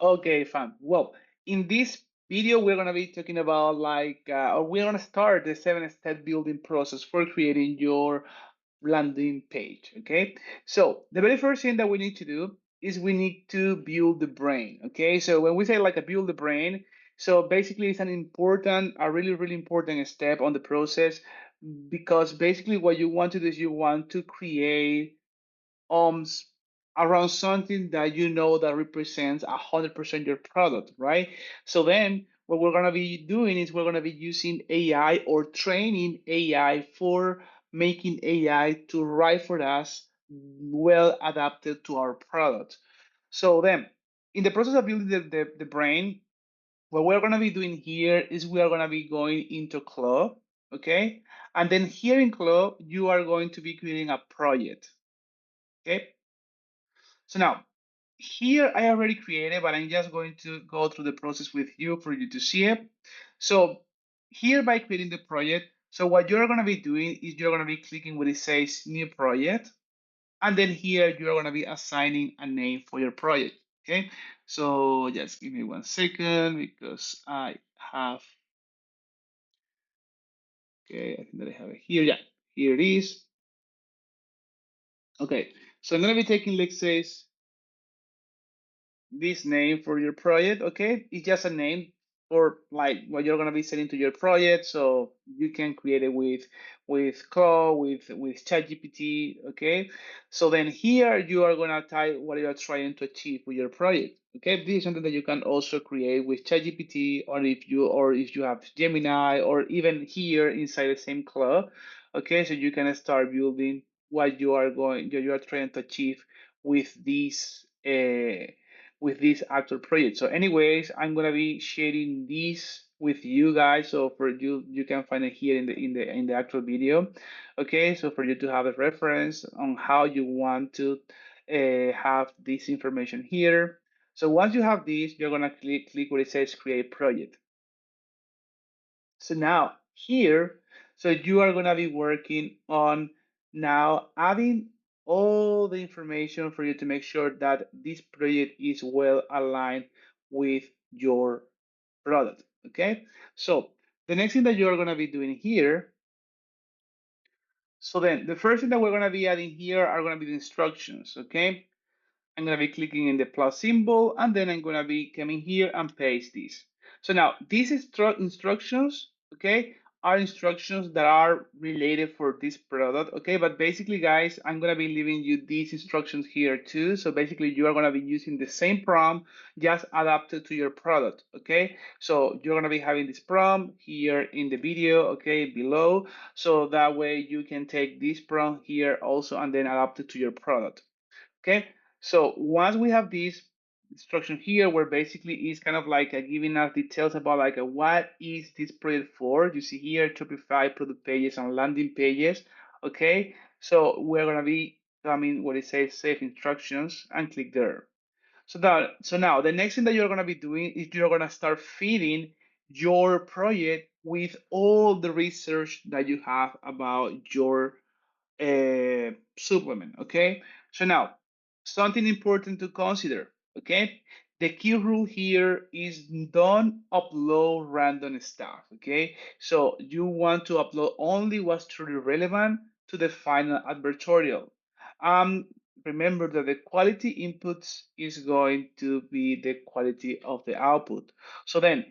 Okay, fine. Well, in this video, we're gonna be talking about or we're gonna start the seven-step building process for creating your landing page. Okay, so the very first thing that we need to do is we need to build the brain. Okay, so when we say like a build the brain, so basically it's a really, really important step on the process because basically what you want to do is you want to create um s- around something that you know that represents 100% your product, right? So then what we're gonna be doing is we're gonna be using AI or training AI for making AI to write for us well adapted to our product. So then in the process of building the brain, what we're gonna be doing here is we are gonna be going into Claude, okay? And then here in Claude, you are going to be creating a project. Okay, so now here I already created, but I'm just going to go through the process with you for you to see it. So here by creating the project, so what you're going to be doing is you're going to be clicking where it says new project. And then here you're going to be assigning a name for your project. Okay, so just give me 1 second because I have, okay, I think that I have it here. Yeah, here it is. Okay, so I'm going to be taking, let's say, this name for your project. Okay, it's just a name for like what you're gonna be setting to your project, so you can create it with Claude, with ChatGPT. Okay, so then here you are gonna type what you are trying to achieve with your project. Okay, this is something that you can also create with ChatGPT, or if you have Gemini, or even here inside the same Claude. Okay, so you can start building what you are trying to achieve with this with this actual project. So anyways, I'm gonna be sharing this with you guys. So for you, you can find it here in the actual video. Okay, so for you to have a reference on how you want to have this information here. So once you have this, you're gonna click where it says create project. So now here, so you are gonna be working on now adding all the information for you to make sure that this project is well aligned with your product. Okay, so the next thing that you're gonna be doing here, so then the first thing that we're gonna be adding here are gonna be the instructions. Okay, I'm gonna be clicking in the plus symbol, and then I'm gonna be coming here and paste this. So now these instructions, okay, are instructions that are related for this product, okay? But basically, guys, I'm gonna be leaving you these instructions here too. So basically, you are gonna be using the same prompt, just adapted to your product, okay? So you're gonna be having this prompt here in the video, okay, below. So that way you can take this prompt here also and then adapt it to your product. Okay, so once we have this instruction here, where basically is kind of like giving us details about what is this project for. You see here Shopify product pages and landing pages. Okay, so we're gonna be coming where it says save instructions and click there. So now the next thing that you're gonna be doing is you're gonna start feeding your project with all the research that you have about your supplement. Okay, so now something important to consider. Okay, the key rule here is don't upload random stuff. Okay, so you want to upload only what's truly relevant to the final advertorial. um Remember that the quality inputs is going to be the quality of the output. So then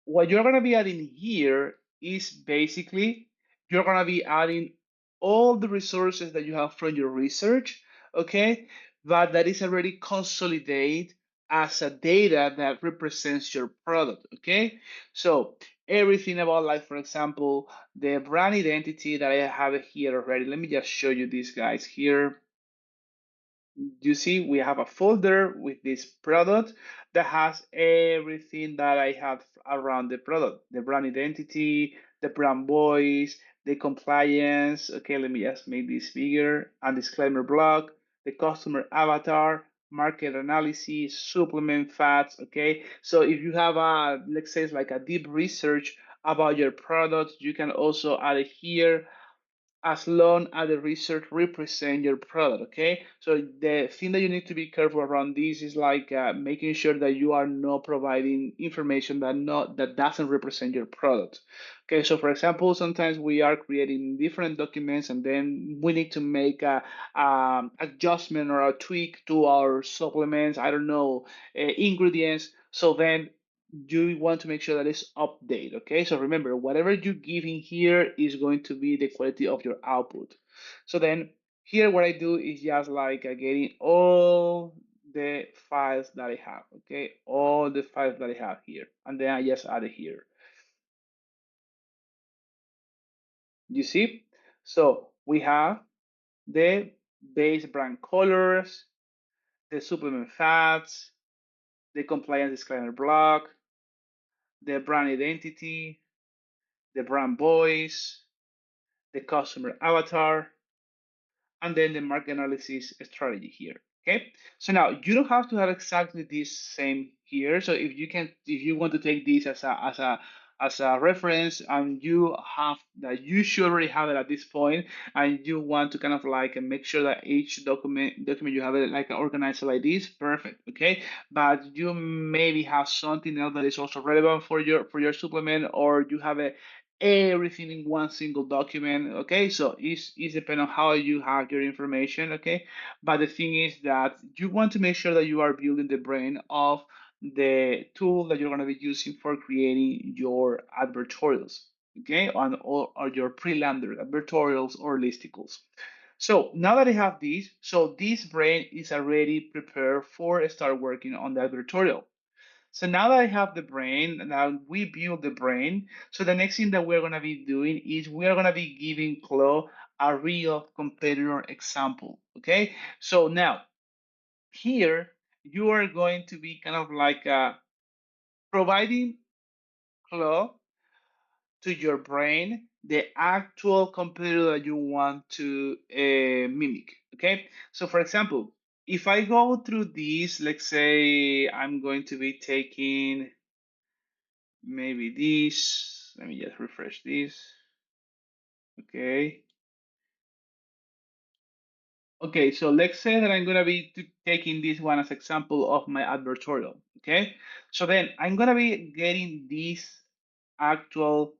what you're going to be adding here is basically you're going to be adding all the resources that you have from your research, okay, but that is already consolidated as a data that represents your product, okay? So everything about, like, for example, the brand identity that I have here already. Let me just show you these guys here. You see we have a folder with this product that has everything that I have around the product: the brand identity, the brand voice, the compliance. Okay, let me just make this bigger, and disclaimer block, the customer avatar, market analysis, supplement facts. Okay, so if you have a, let's say, it's like a deep research about your product, you can also add it here. as long as the research represent your product. Okay, so the thing that you need to be careful around this is like making sure that you are not providing information that doesn't represent your product. Okay, so for example, sometimes we are creating different documents and then we need to make a adjustment or a tweak to our supplements, I don't know, ingredients. So then you want to make sure that it's updated. Okay, so remember, whatever you give in here is going to be the quality of your output. So then here what I do is just like getting all the files that I have. Okay, all the files that I have here, and then I just add it here. You see, so we have the base brand colors, the supplement facts, the compliance disclaimer block, the brand identity, the brand voice, the customer avatar, and then the market analysis strategy here. Okay, so now you don't have to have exactly this same here. So if you want to take this as a reference, and you have that, you should already have it at this point, and you want to kind of like make sure that each document you have it like organized like this, perfect. Okay, but you maybe have something else that is also relevant for your supplement, or you have a everything in one single document. Okay, so it's depend on how you have your information. Okay, but the thing is that you want to make sure that you are building the brain of the tool that you're going to be using for creating your advertorials. Okay, or your pre-lander advertorials or listicles. So now that I have this, so this brain is already prepared for start working on the advertorial. So now that I have the brain, now we build the brain. So the next thing that we're going to be doing is we're going to be giving Claude a real competitor example. Okay. So now here you are going to be kind of like providing Claude to your brain the actual competitor that you want to mimic. Okay. So for example, if I go through these, let's say I'm going to be taking maybe this. Let me just refresh this. Okay. Okay, so let's say that I'm gonna be taking this one as example of my advertorial. Okay, so then I'm gonna be getting this actual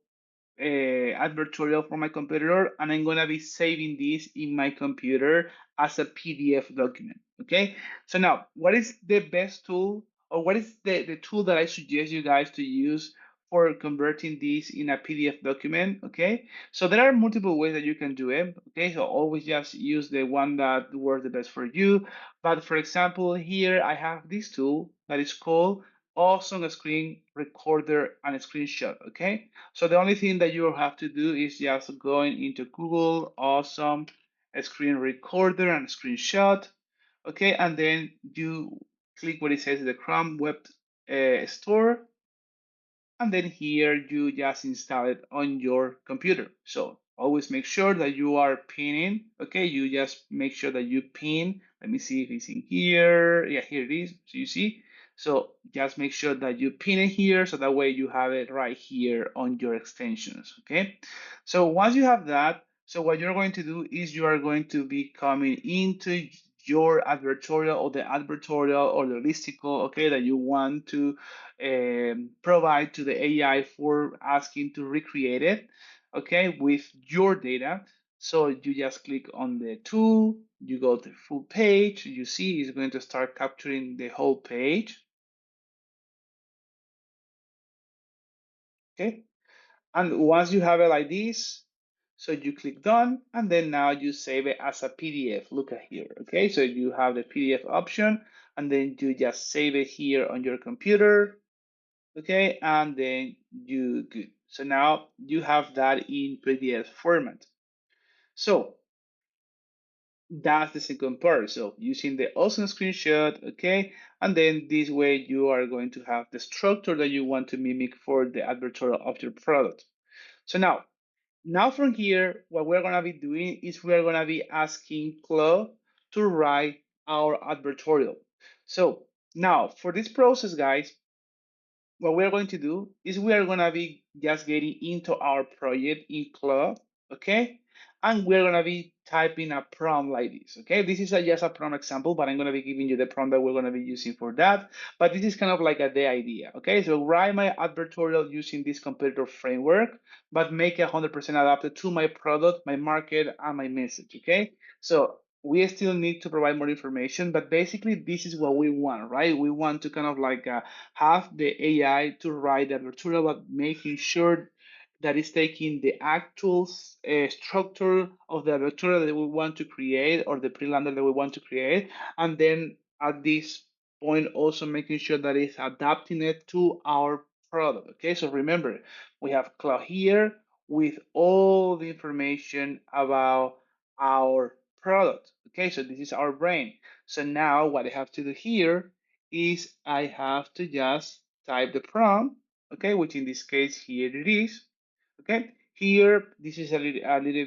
advertorial from my competitor, and I'm gonna be saving this in my computer as a PDF document. Okay, so now what is the best tool, or what is the tool that I suggest you guys to use for converting this in a PDF document? Okay, so there are multiple ways that you can do it. Okay, so always just use the one that works the best for you. But for example, here I have this tool that is called Awesome Screen Recorder and Screenshot. Okay, so the only thing that you have to do is just going into Google, Awesome Screen Recorder and Screenshot. Okay, and then you click what it says the Chrome Web Store, and then here you just install it on your computer. So always make sure that you are pinning. Okay, you just make sure that you pin. Let me see if it's in here. Yeah, here it is. So you see, so just make sure that you pin it here, so that way you have it right here on your extensions. Okay, so once you have that, so what you're going to do is you are going to be coming into your advertorial, or the advertorial or the listicle, okay, that you want to provide to the AI for asking to recreate it, okay, with your data. So you just click on the tool, you go to the full page, you see it's going to start capturing the whole page, okay? And once you have it like this, so you click done, and then now you save it as a PDF. Look at here, okay? So you have the PDF option, and then you just save it here on your computer, okay, and then you good. So now you have that in PDF format. So that's the second part. So using the awesome screenshot, okay, and then this way you are going to have the structure that you want to mimic for the advertorial of your product. So now from here, what we're gonna be doing is we're gonna be asking Claude to write our advertorial. So now for this process, guys, what we're going to do is we are going to be just getting into our project in Claude, okay? and we're gonna be typing a prompt like this. Okay, this is just a prompt example, but I'm gonna be giving you the prompt that we're gonna be using for that. But this is kind of like the idea. Okay, so write my advertorial using this competitor framework, but make it 100% adapted to my product, my market, and my message. Okay, so we still need to provide more information, but basically this is what we want, right? We want to kind of like have the AI to write the advertorial, but making sure that is taking the actual structure of the vector that we want to create or the pre-lander that we want to create, and then at this point also making sure that it's adapting it to our product. Okay, so remember, we have Claude here with all the information about our product. Okay, so this is our brain. So now what I have to do here is I have to just type the prompt, okay, which in this case here it is. Okay, here this is a little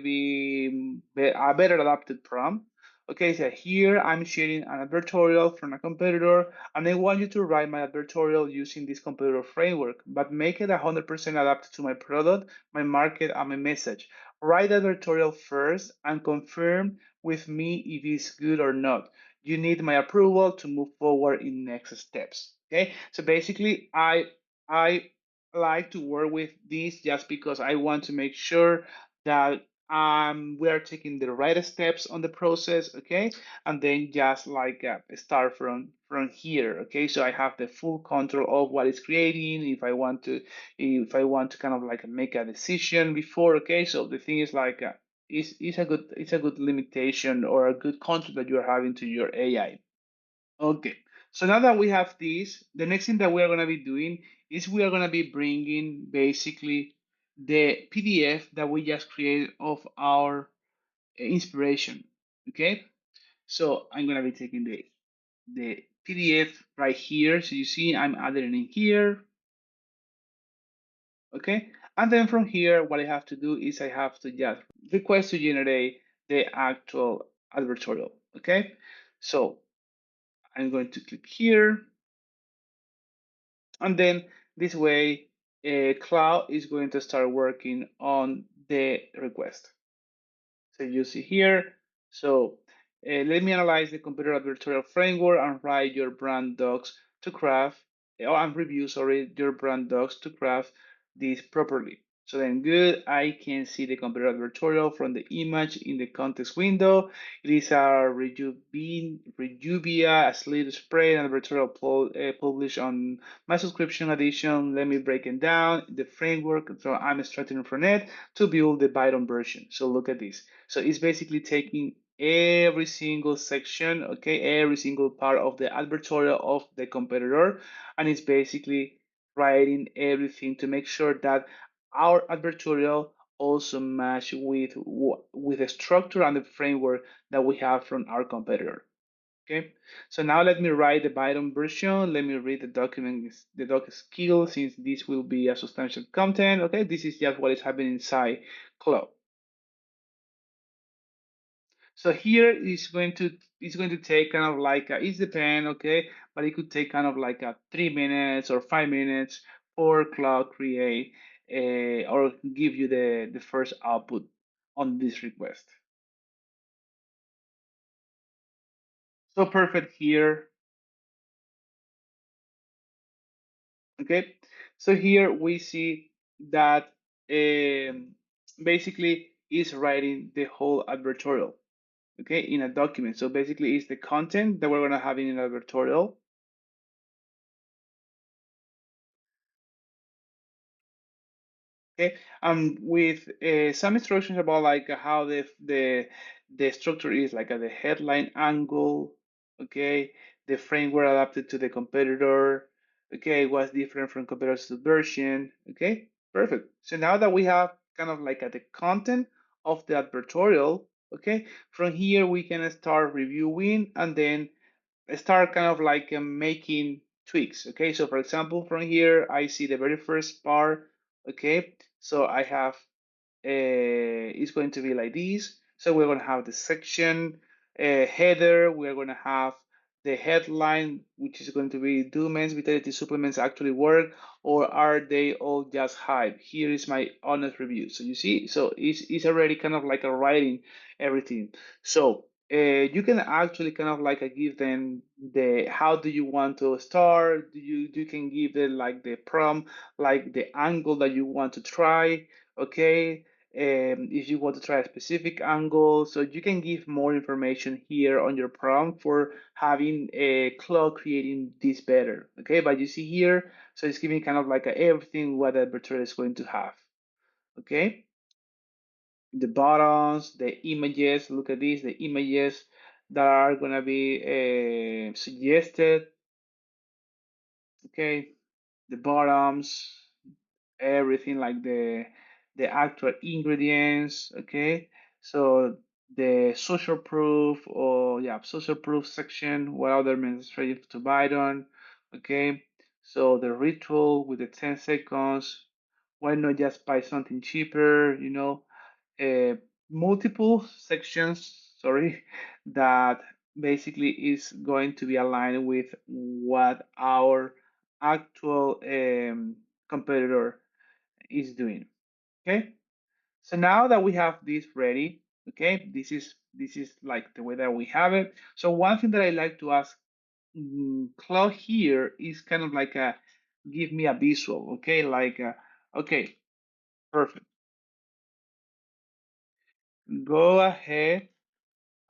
bit a better adapted prompt. Okay, so here I'm sharing an advertorial from a competitor, and I want you to write my advertorial using this competitor framework, but make it 100% adapted to my product, my market, and my message. Write the advertorial first and confirm with me if it's good or not. You need my approval to move forward in next steps. Okay, so basically I like to work with this just because I want to make sure that we are taking the right steps on the process, okay? And then just like start from here, okay? So I have the full control of what is creating. If I want to kind of like make a decision before, okay? So the thing is like it's a good limitation or a good control that you're having to your AI. Okay, so now that we have this, the next thing that we are going to be doing is we are going to be bringing basically the PDF that we just created of our inspiration. Okay, so I'm going to be taking the PDF right here. So you see, I'm adding it in here. Okay, and then from here, what I have to do is I have to just request to generate the actual advertorial. Okay, so I'm going to click here. And then this way, Cloud is going to start working on the request. So you see here, so let me analyze the computer advertorial framework and write your brand docs to craft, and review, sorry, your brand docs to craft this properly. So then good, I can see the computer advertorial from the image in the context window. It is a Rejuvia, a sleeve spray, and advertorial published on my subscription edition. Let me break it down, the framework. So I'm extracting from it to build the Byron version. So look at this. So it's basically taking every single section, okay, every single part of the advertorial of the competitor, and it's basically writing everything to make sure that our advertorial also match with the structure and the framework that we have from our competitor. Okay, so now let me write the Python version. Let me read the document, the doc skill, since this will be a substantial content. Okay, this is just what is happening inside Claude. So here it's going to take kind of like it's depend, okay, but it could take kind of like 3 minutes or 5 minutes for Cloud create or give you the first output on this request. So perfect here, okay. So here we see that basically is writing the whole advertorial, okay, in a document. So basically it's the content that we're gonna have in an advertorial. Okay, with some instructions about like how the structure is, like the headline angle, okay, the framework adapted to the competitor, okay, what's different from competitor's version, okay, perfect. So now that we have kind of like the content of the advertorial, okay, from here we can start reviewing and then start kind of like making tweaks. Okay, so for example, from here, I see the very first part. Okay, so I have, it's going to be like this. So we're going to have the section header. We're going to have the headline, which is going to be, do men's vitality supplements actually work, or are they all just hype? Here is my honest review. So you see, so it's already kind of like a writing everything. So you can actually kind of like give them the how do you want to start. You can give them like the prompt, like the angle that you want to try. Okay, if you want to try a specific angle. So you can give more information here on your prompt for having a Claude creating this better. Okay, but you see here, so it's giving kind of like everything what the Advertorial is going to have. Okay, the buttons, the images, look at this, the images that are going to be suggested. Okay, the bottoms, everything like the actual ingredients. Okay, so the social proof, or yeah, social proof section, what other means ready to buy it on. Okay, so the ritual with the 10 seconds, why not just buy something cheaper, uh, multiple sections, sorry, that basically is going to be aligned with what our actual competitor is doing. Okay, so now that we have this ready, okay, this is like the way that we have it. So one thing that I like to ask Claude here is kind of like a give me a visual, okay, like okay, perfect. Go ahead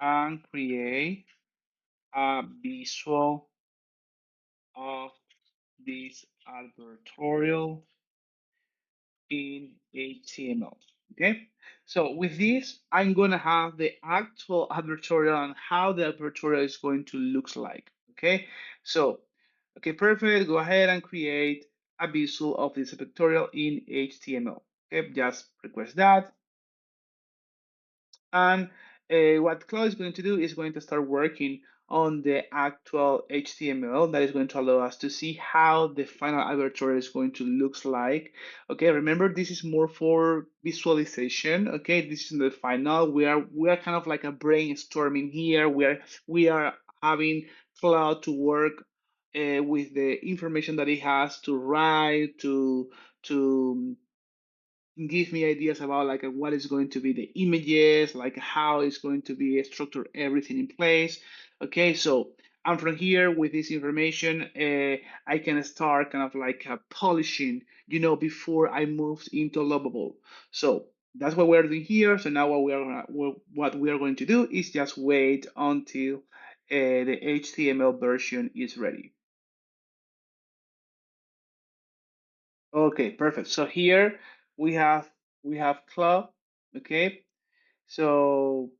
and create a visual of this advertorial in HTML. Okay, so with this, I'm gonna have the actual advertorial and how the advertorial is going to look like. Okay, so okay, perfect. Go ahead and create a visual of this advertorial in HTML. Okay, just request that. And what Claude is going to do is going to start working on the actual HTML that is going to allow us to see how the final advertorial is going to look like. Okay, remember this is more for visualization. Okay, this is the final. We are kind of like a brainstorming here. We are having Claude to work with the information that he has to write to give me ideas about like what is going to be the images, like how it's going to be structured, everything in place. Okay, so and from here with this information, I can start kind of like polishing, before I moved into Lovable. So that's what we're doing here. So now what we are going to do is just wait until the HTML version is ready. Okay, perfect. So here we have we have Club. Okay, so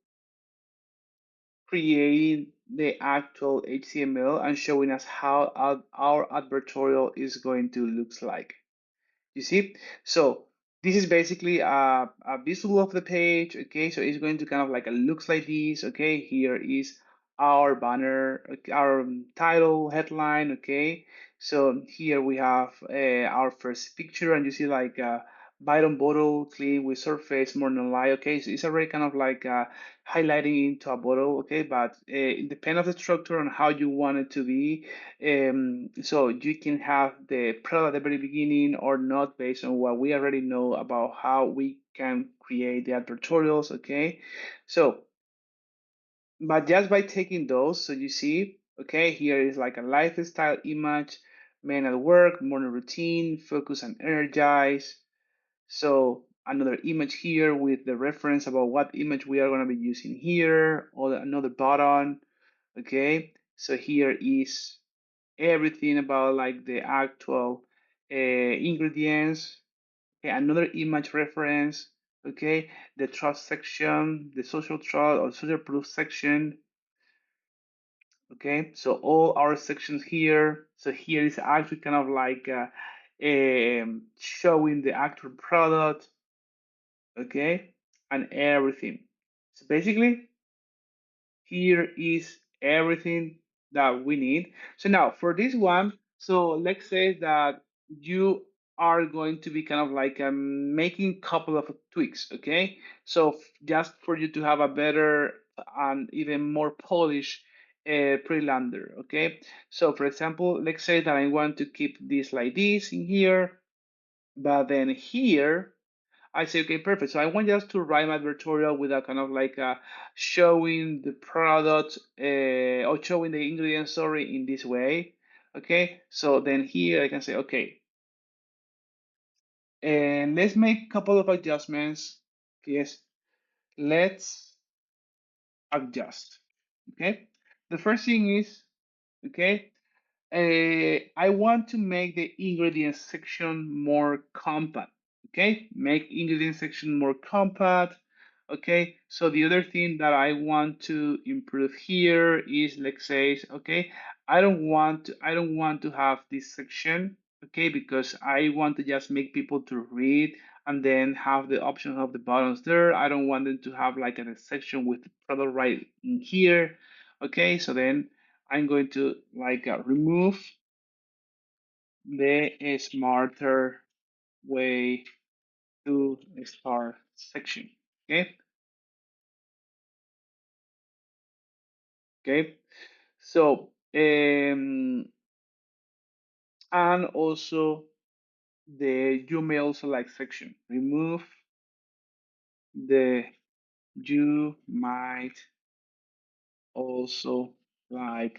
creating the actual HTML and showing us how our advertorial is going to look like. You see? So this is basically a visual of the page. Okay, so it's going to kind of like looks like this. Okay, here is our banner, okay, our title, headline. Okay, so here we have our first picture, and you see like bottom bottle clean with surface more than light. Okay, so it's already kind of like highlighting into a bottle. Okay, but it depends on the structure and how you want it to be. So you can have the product at the very beginning or not based on what we already know about how we can create the advertorials. Okay, so but just by taking those, so you see, okay, here is like a lifestyle image, men at work, morning routine, focus and energize. So another image here with the reference about what image we are going to be using here, or another button. Okay, so here is everything about like the actual ingredients. Okay, another image reference. Okay, the trust section, the social trust or social proof section. Okay, so all our sections here. So here is actually kind of like showing the actual product. Okay, and everything. So basically, here is everything that we need. So now for this one, so let's say that you are going to be kind of like making couple of tweaks, okay? So just for you to have a better and even more polished pre-lander. Okay, so for example, let's say that I want to keep this like this in here, but then here I say, okay, perfect. So I want just to write my advertorial with a kind of like showing the product or showing the ingredients, sorry, in this way. Okay, so then here I can say, okay, and let's make a couple of adjustments. Yes, let's adjust. Okay, the first thing is, okay, I want to make the ingredients section more compact. Okay, make ingredients section more compact. Okay, so the other thing that I want to improve here is, let's say, okay, I don't want to have this section. Okay, because I want to just make people to read and then have the option of the buttons there. I don't want them to have like a section with the product right in here. Okay, so then I'm going to like remove the smarter way to start section. Okay, okay. So and also the you may also like section. Remove the you might also like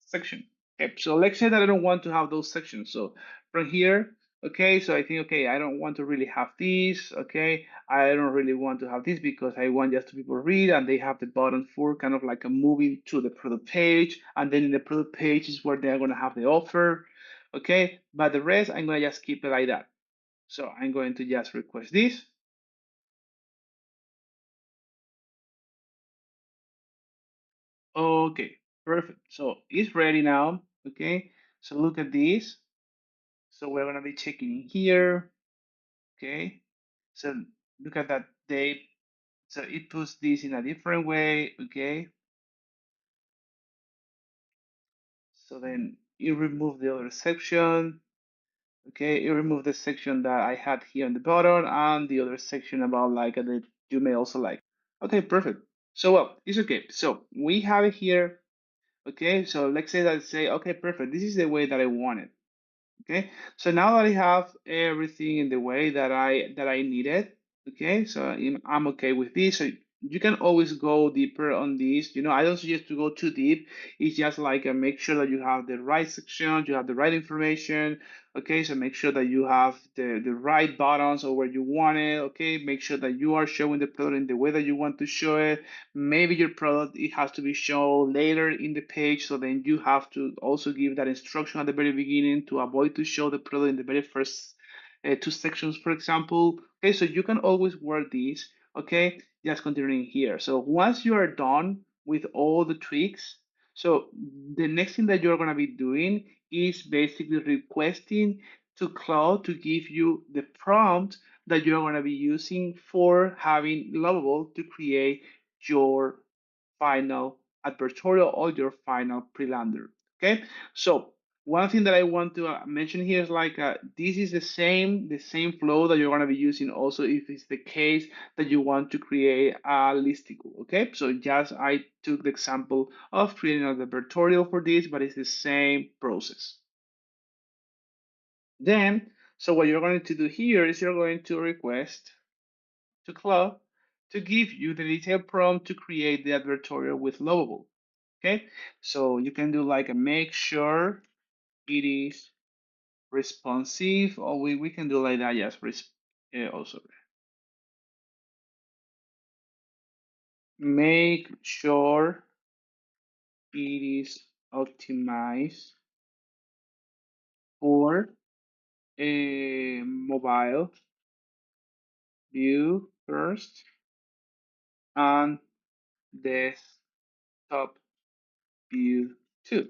section. Okay, so let's say that I don't want to have those sections. So from here, okay, so I think, okay, I don't want to really have this. Okay, I don't really want to have this because I want just to people read and they have the button for kind of like a moving to the product page. And then in the product page is where they're going to have the offer. Okay, but the rest, I'm going to just keep it like that. So I'm going to just request this. Okay, perfect. So it's ready now. Okay, so look at this. So we're gonna be checking in here. Okay, so look at that date. So it puts this in a different way. Okay, so then you remove the other section. Okay, you remove the section that I had here on the bottom and the other section about like that you may also like. Okay, perfect. So well, it's okay. So we have it here. Okay, so let's say that I say, okay, perfect. This is the way that I want it. Okay, so now that I have everything in the way that I needed, okay, so I'm okay with this. So you can always go deeper on this. I don't suggest to go too deep. It's just like make sure that you have the right section, you have the right information. Okay, so make sure that you have the right buttons or where you want it. Okay, make sure that you are showing the product in the way that you want to show it. Maybe your product it has to be shown later in the page, so then you have to also give that instruction at the very beginning to avoid to show the product in the very first two sections, for example. Okay, so you can always work this. Okay, just continuing here. So once you are done with all the tweaks, so the next thing that you're going to be doing is basically requesting to Claude to give you the prompt that you're going to be using for having Lovable to create your final advertorial or your final pre-lander. Okay, so one thing that I want to mention here is like this is the same flow that you're going to be using also if it's the case that you want to create a listicle. Okay, so just I took the example of creating an advertorial for this, but it's the same process. Then, so what you're going to do here is you're going to request to Claude to give you the detailed prompt to create the advertorial with Lovable. Okay, so you can do like a make sure it is responsive, or we can do like that, yes, also make sure it is optimized for a mobile view first and desktop view too.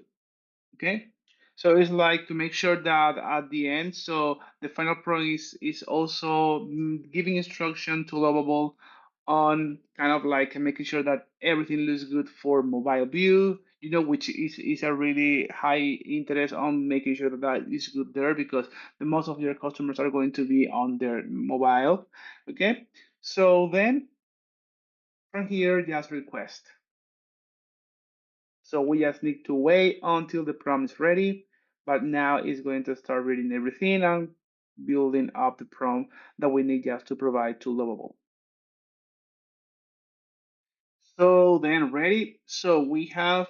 Okay, so it's like to make sure that at the end, so the final product is also giving instruction to Lovable on kind of like making sure that everything looks good for mobile view, which is a really high interest on making sure that that is good there because the most of your customers are going to be on their mobile. Okay, so then from here just request. So we just need to wait until the prompt is ready, but now it's going to start reading everything and building up the prompt that we need just to provide to Lovable. So then ready. So we have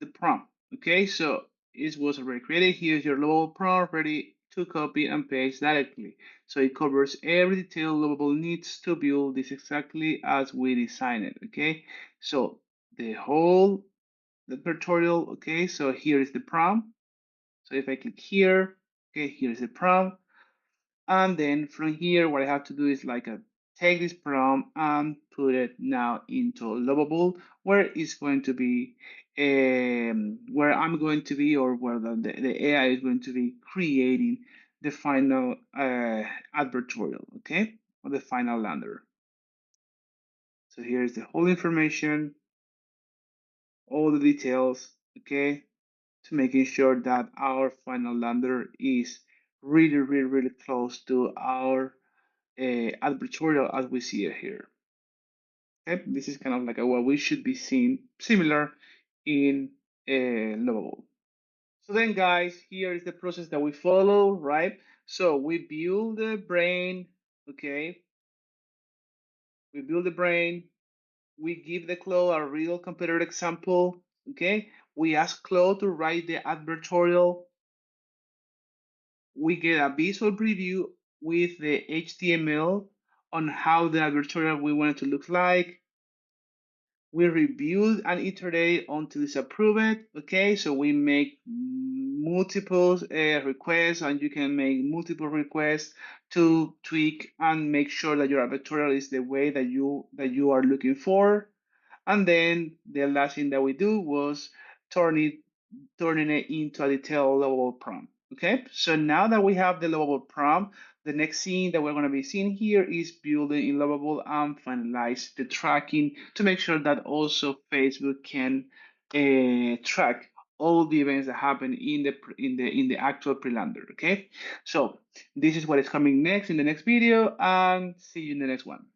the prompt. Okay, so it was already created. Here's your Lovable prompt ready to copy and paste directly. So it covers every detail Lovable needs to build this exactly as we designed it. Okay, so the whole the tutorial. Okay, so here is the prompt. So if I click here, okay, here's the prompt. And then from here, what I have to do is like take this prompt and put it now into Lovable, where it's going to be, where I'm going to be, or where the AI is going to be creating the final advertorial, okay, or the final lander. So here's the whole information, all the details, okay, to making sure that our final lander is really, really, really close to our advertorial as we see it here. Okay, this is kind of like what we should be seeing similar in Lovable. So then, guys, here is the process that we follow, right? So we build the brain, okay? We build the brain. We give the Claude a real computer example, okay? We ask Claude to write the advertorial. We get a visual preview with the HTML on how the advertorial we want it to look like. We review and iterate until it's approved. Okay, so we make multiple requests, and you can make multiple requests to tweak and make sure that your advertorial is the way that you are looking for. And then the last thing that we do was turn it turning it into a detailed Lovable prompt. Okay, so now that we have the Lovable prompt, the next thing that we're going to be seeing here is building in Lovable and finalize the tracking to make sure that also Facebook can track all the events that happen in the actual pre-lander. Okay, so this is what is coming next in the next video, and see you in the next one.